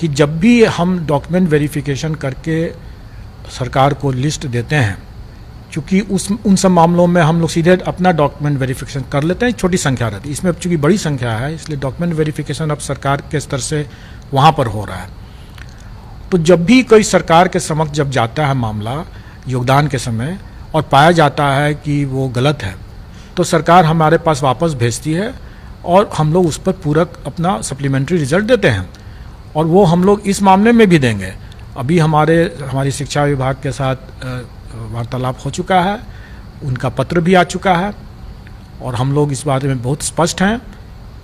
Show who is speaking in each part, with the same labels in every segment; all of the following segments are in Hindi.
Speaker 1: कि जब भी हम डॉक्यूमेंट वेरिफिकेशन करके सरकार को लिस्ट देते हैं, चूँकि उन सब मामलों में हम लोग सीधे अपना डॉक्यूमेंट वेरिफिकेशन कर लेते हैं, छोटी संख्या रहती है। इसमें चूँकि बड़ी संख्या है, इसलिए डॉक्यूमेंट वेरिफिकेशन अब सरकार के स्तर से वहाँ पर हो रहा है। तो जब भी कोई सरकार के समक्ष जब जाता है मामला योगदान के समय और पाया जाता है कि वो गलत है, तो सरकार हमारे पास वापस भेजती है और हम लोग उस पर पूरक अपना सप्लीमेंट्री रिजल्ट देते हैं। और वो हम लोग इस मामले में भी देंगे। अभी हमारी शिक्षा विभाग के साथ वार्तालाप हो चुका है, उनका पत्र भी आ चुका है और हम लोग इस बारे में बहुत स्पष्ट हैं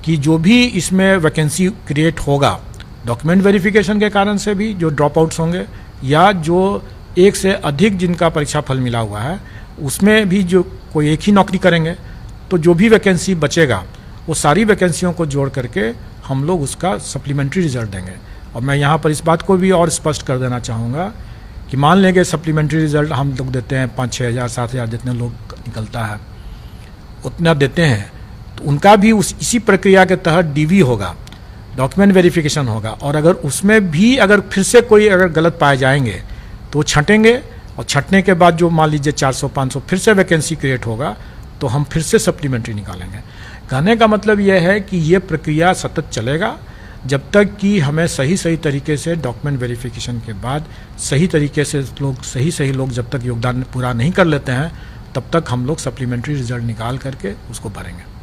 Speaker 1: कि जो भी इसमें वैकेंसी क्रिएट होगा डॉक्यूमेंट वेरिफिकेशन के कारण से भी, जो ड्रॉप आउट्स होंगे या जो एक से अधिक जिनका परीक्षा फल मिला हुआ है, उसमें भी जो कोई एक ही नौकरी करेंगे, तो जो भी वैकेंसी बचेगा वो सारी वैकेंसियों को जोड़ करके हम लोग उसका सप्लीमेंट्री रिजल्ट देंगे। और मैं यहाँ पर इस बात को भी और स्पष्ट कर देना चाहूँगा कि मान लेंगे सप्लीमेंट्री रिजल्ट हम लोग देते हैं 5-6 हज़ार 7 हज़ार जितने लोग निकलता है उतना देते हैं, तो उनका भी इसी प्रक्रिया के तहत डीवी होगा, डॉक्यूमेंट वेरिफिकेशन होगा। और अगर उसमें भी अगर फिर से कोई अगर गलत पाए जाएंगे तो छटेंगे, और छटने के बाद जो मान लीजिए 400-500 फिर से वैकेंसी क्रिएट होगा तो हम फिर से सप्लीमेंट्री निकालेंगे। कहने का मतलब यह है कि ये प्रक्रिया सतत चलेगा जब तक कि हमें सही तरीके से डॉक्यूमेंट वेरिफिकेशन के बाद सही तरीके से सही लोग जब तक योगदान पूरा नहीं कर लेते हैं, तब तक हम लोग सप्लीमेंट्री रिजल्ट निकाल करके उसको भरेंगे।